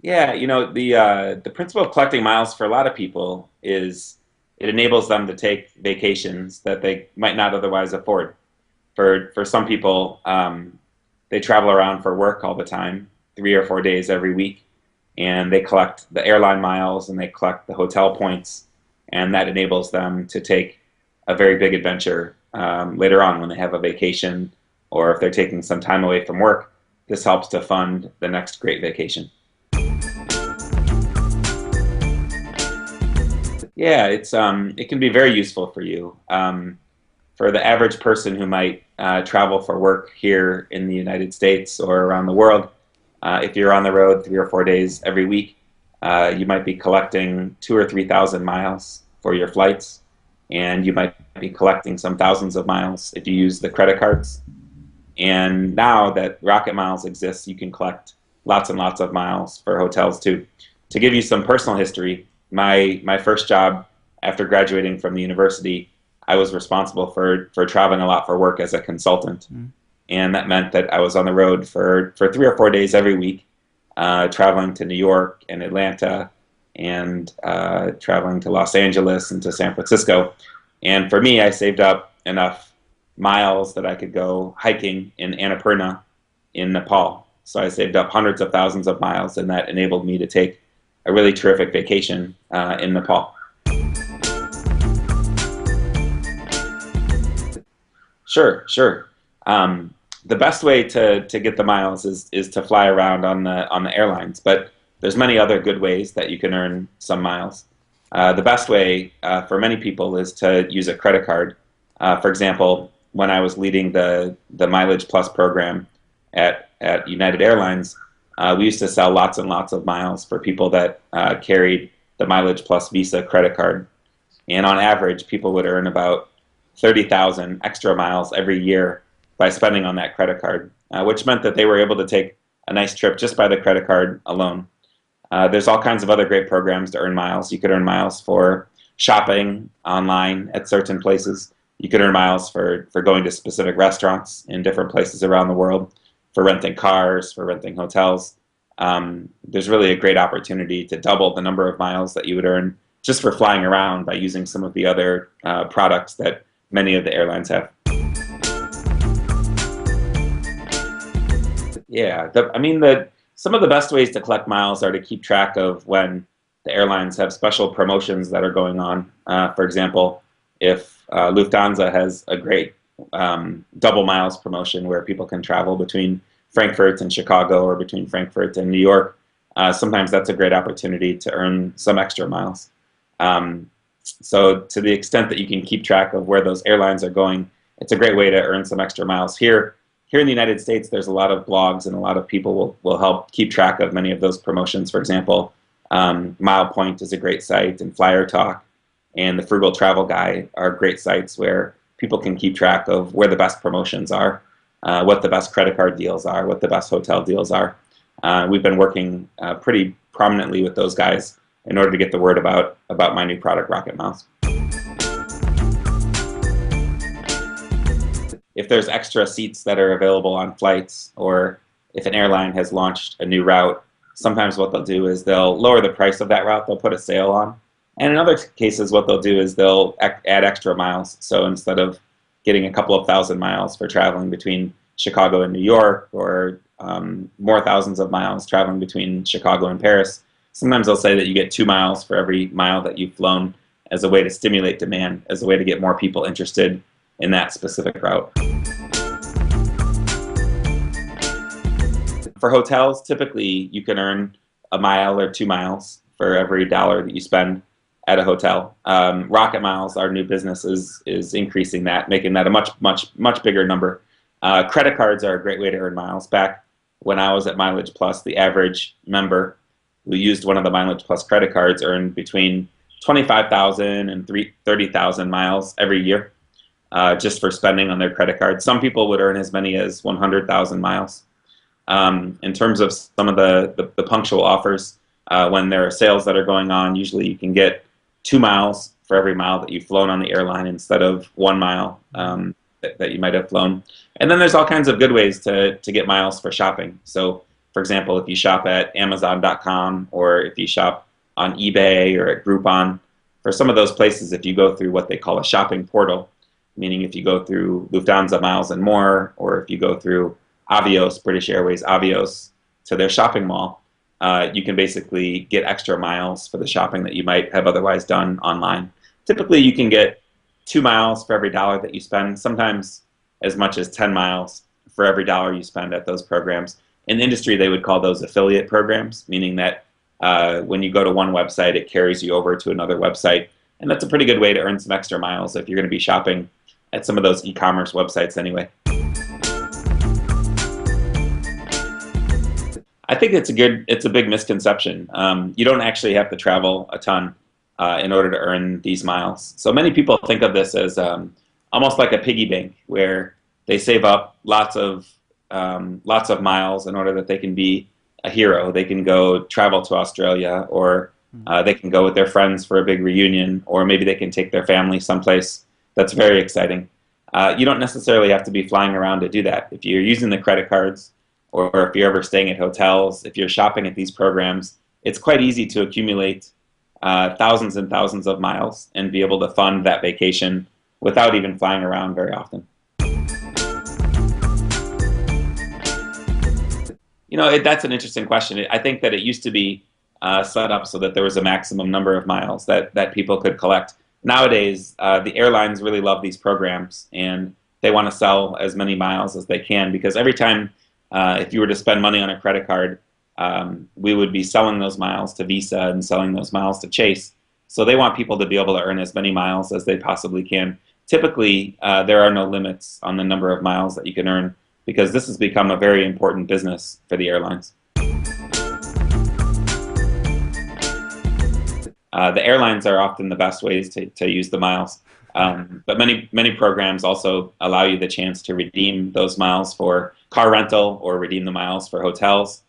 Yeah, the principle of collecting miles for a lot of people is it enables them to take vacations that they might not otherwise afford. For some people, they travel around for work all the time, 3 or 4 days every week, and they collect the airline miles and they collect the hotel points, and that enables them to take a very big adventure later on when they have a vacation or if they're taking some time away from work. This helps to fund the next great vacation. Yeah, it can be very useful for you. For the average person who might travel for work here in the United States or around the world, if you're on the road 3 or 4 days every week, you might be collecting 2 or 3 thousand miles for your flights, and you might be collecting some thousands of miles if you use the credit cards. And now that RocketMiles exists, you can collect lots and lots of miles for hotels too. To give you some personal history, my first job after graduating from the university, I was responsible for traveling a lot for work as a consultant. Mm. And that meant that I was on the road for 3 or 4 days every week, traveling to New York and Atlanta and traveling to Los Angeles and to San Francisco. And for me, I saved up enough miles that I could go hiking in Annapurna in Nepal. So I saved up hundreds of thousands of miles, and that enabled me to take a really terrific vacation in Nepal. Sure, sure. The best way to get the miles is to fly around on the airlines, but there's many other good ways that you can earn some miles. The best way for many people is to use a credit card. For example, when I was leading the Mileage Plus program at United Airlines, we used to sell lots and lots of miles for people that carried the Mileage Plus Visa credit card. And on average, people would earn about 30,000 extra miles every year by spending on that credit card, which meant that they were able to take a nice trip just by the credit card alone. There's all kinds of other great programs to earn miles. You could earn miles for shopping online at certain places. You could earn miles for going to specific restaurants in different places around the world, for renting cars, for renting hotels. There's really a great opportunity to double the number of miles that you would earn just for flying around by using some of the other products that many of the airlines have. Yeah, some of the best ways to collect miles are to keep track of when the airlines have special promotions that are going on. For example, if Lufthansa has a great double miles promotion where people can travel between Frankfurt and Chicago or between Frankfurt and New York, sometimes that's a great opportunity to earn some extra miles. So to the extent that you can keep track of where those airlines are going, it's a great way to earn some extra miles. Here in the United States, there's a lot of blogs and a lot of people will help keep track of many of those promotions. For example, MilePoint is a great site, and Flyer Talk and the Frugal Travel Guy are great sites where people can keep track of where the best promotions are, what the best credit card deals are, what the best hotel deals are. We've been working pretty prominently with those guys in order to get the word about my new product, RocketMiles. If there's extra seats that are available on flights, or if an airline has launched a new route, sometimes what they'll do is they'll lower the price of that route, they'll put a sale on. And in other cases, what they'll do is they'll add extra miles. So instead of getting a couple of thousand miles for traveling between Chicago and New York, or more thousands of miles traveling between Chicago and Paris, sometimes they'll say that you get 2 miles for every mile that you've flown as a way to stimulate demand, as a way to get more people interested in that specific route. For hotels, typically you can earn a mile or 2 miles for every dollar that you spend at a hotel. RocketMiles, our new business, is increasing that, making that a much bigger number. Credit cards are a great way to earn miles. Back when I was at Mileage Plus, the average member who used one of the Mileage Plus credit cards earned between 25,000 and 30,000 miles every year just for spending on their credit card. Some people would earn as many as 100,000 miles. In terms of some of the punctual offers, when there are sales that are going on, usually you can get 2 miles for every mile that you've flown on the airline instead of 1 mile that you might have flown. And then there's all kinds of good ways to get miles for shopping. So For example, if you shop at Amazon.com or if you shop on eBay or at Groupon, for some of those places, if you go through what they call a shopping portal, meaning if you go through Lufthansa Miles and More, or if you go through Avios, British Airways Avios, to their shopping mall, you can basically get extra miles for the shopping that you might have otherwise done online. Typically, you can get 2 miles for every dollar that you spend, sometimes as much as 10 miles for every dollar you spend at those programs. In the industry, they would call those affiliate programs, meaning that when you go to one website, it carries you over to another website. And that's a pretty good way to earn some extra miles if you're going to be shopping at some of those e-commerce websites anyway. I think it's a big misconception. You don't actually have to travel a ton in order to earn these miles. So many people think of this as almost like a piggy bank, where they save up lots of miles in order that they can be a hero. They can go travel to Australia, or they can go with their friends for a big reunion, or maybe they can take their family someplace that's very exciting. You don't necessarily have to be flying around to do that. If you're using the credit cards, or if you're ever staying at hotels, if you're shopping at these programs, it's quite easy to accumulate thousands and thousands of miles and be able to fund that vacation without even flying around very often. You know, that's an interesting question. I think that it used to be set up so that there was a maximum number of miles that people could collect. Nowadays, the airlines really love these programs, and they want to sell as many miles as they can, because every time if you were to spend money on a credit card, we would be selling those miles to Visa and selling those miles to Chase. So they want people to be able to earn as many miles as they possibly can. Typically, there are no limits on the number of miles that you can earn, because this has become a very important business for the airlines. The airlines are often the best ways to use the miles. But many programs also allow you the chance to redeem those miles for car rental, or redeem the miles for hotels.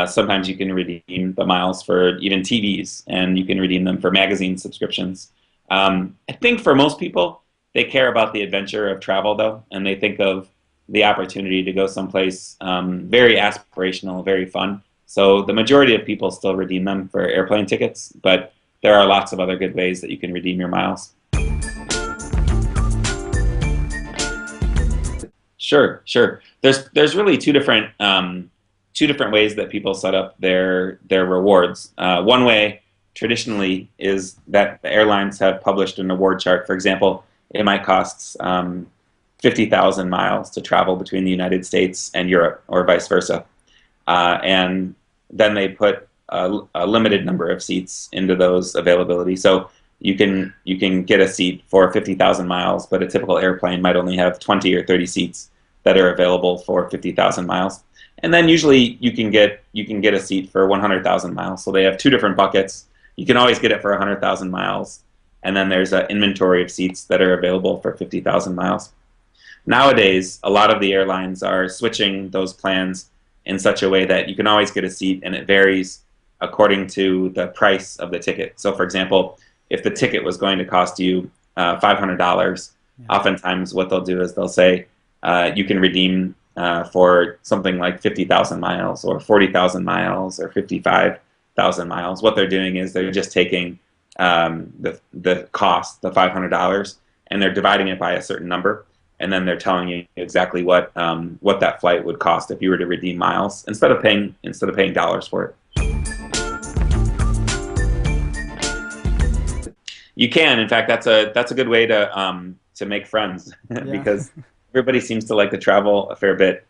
Sometimes you can redeem the miles for even TVs, and you can redeem them for magazine subscriptions. I think for most people, they care about the adventure of travel, though, and they think of the opportunity to go someplace very aspirational, very fun. So the majority of people still redeem them for airplane tickets, but there are lots of other good ways that you can redeem your miles. Sure. There's really two different ways that people set up their rewards. One way, traditionally, is that the airlines have published an award chart. For example, it might cost 50,000 miles to travel between the United States and Europe, or vice versa, and then they put a limited number of seats into those availability. So you can get a seat for 50,000 miles, but a typical airplane might only have 20 or 30 seats that are available for 50,000 miles. And then usually you can get a seat for 100,000 miles. So they have two different buckets. You can always get it for 100,000 miles, and then there's an inventory of seats that are available for 50,000 miles. Nowadays, a lot of the airlines are switching those plans in such a way that you can always get a seat, and it varies according to the price of the ticket. So for example, if the ticket was going to cost you $500, oftentimes what they'll do is they'll say you can redeem for something like 50,000 miles, or 40,000 miles, or 55,000 miles. What they're doing is they're just taking the cost, the $500, and they're dividing it by a certain number, and then they're telling you exactly what that flight would cost if you were to redeem miles instead of paying dollars for it. You can, in fact, that's a good way to make friends because everybody seems to like to travel a fair bit.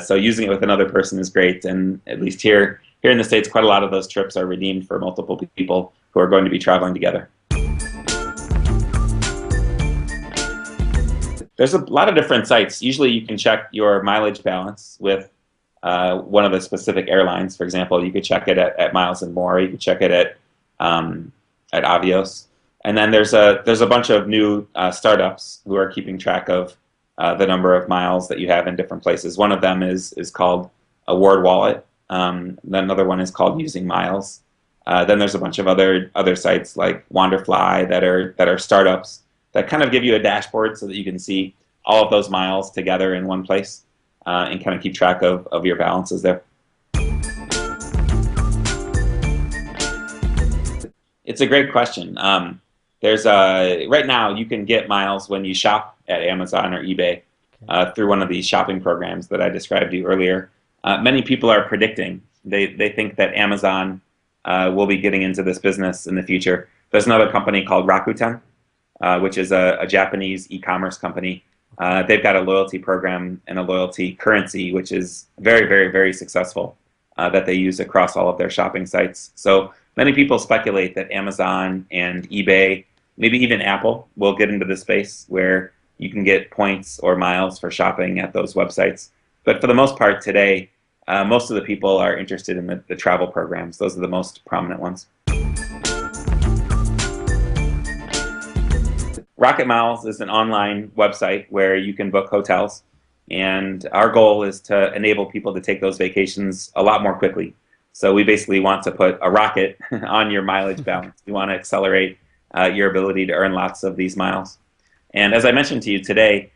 So using it with another person is great, and at least here in the States, quite a lot of those trips are redeemed for multiple people who are going to be traveling together. There's a lot of different sites. Usually you can check your mileage balance with one of the specific airlines. For example, you could check it at Miles and More. You could check it at Avios. And then there's a bunch of new startups who are keeping track of the number of miles that you have in different places. One of them is called Award Wallet. Then another one is called Using Miles. Then there's a bunch of other sites like Wanderfly that are startups that kind of give you a dashboard so that you can see all of those miles together in one place and kind of keep track of your balances there. It's a great question. There's right now you can get miles when you shop at Amazon or eBay Okay. through one of these shopping programs that I described to you earlier. Many people are predicting they think that Amazon will be getting into this business in the future. There's another company called Rakuten, which is a Japanese e-commerce company. They've got a loyalty program and a loyalty currency, which is very, very, very successful that they use across all of their shopping sites. So many people speculate that Amazon and eBay, maybe even Apple, will get into the space where you can get points or miles for shopping at those websites. But for the most part today, most of the people are interested in the travel programs. Those are the most prominent ones. RocketMiles is an online website where you can book hotels, and our goal is to enable people to take those vacations a lot more quickly. So we basically want to put a rocket on your mileage balance. We want to accelerate your ability to earn lots of these miles. And as I mentioned to you today,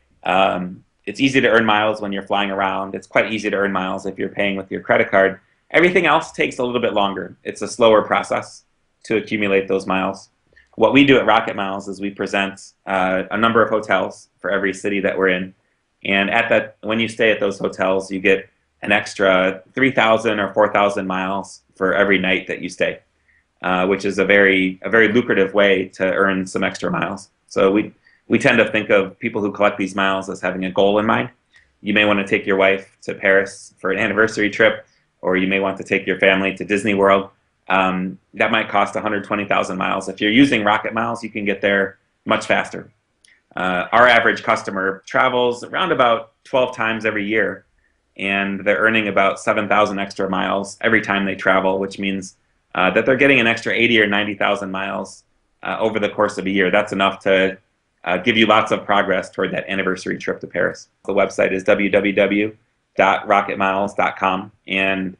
it's easy to earn miles when you're flying around. It's quite easy to earn miles if you're paying with your credit card. Everything else takes a little bit longer. It's a slower process to accumulate those miles. What we do at RocketMiles is we present a number of hotels for every city that we're in. And when you stay at those hotels, you get an extra 3,000 or 4,000 miles for every night that you stay, which is a very lucrative way to earn some extra miles. So we tend to think of people who collect these miles as having a goal in mind. You may want to take your wife to Paris for an anniversary trip, or you may want to take your family to Disney World. That might cost 120,000 miles. If you're using RocketMiles, you can get there much faster. Our average customer travels around about 12 times every year, and they're earning about 7,000 extra miles every time they travel, which means that they're getting an extra 80 or 90,000 miles over the course of a year. That's enough to give you lots of progress toward that anniversary trip to Paris. The website is www.rocketmiles.com, and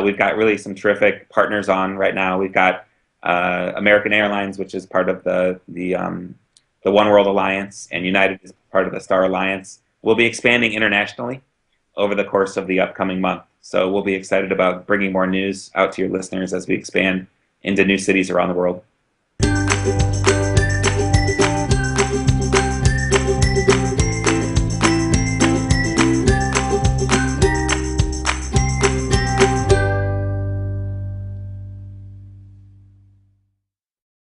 we've got really some terrific partners on right now. We've got American Airlines, which is part of the One World Alliance, and United is part of the Star Alliance. We'll be expanding internationally over the course of the upcoming month. So we'll be excited about bringing more news out to your listeners as we expand into new cities around the world.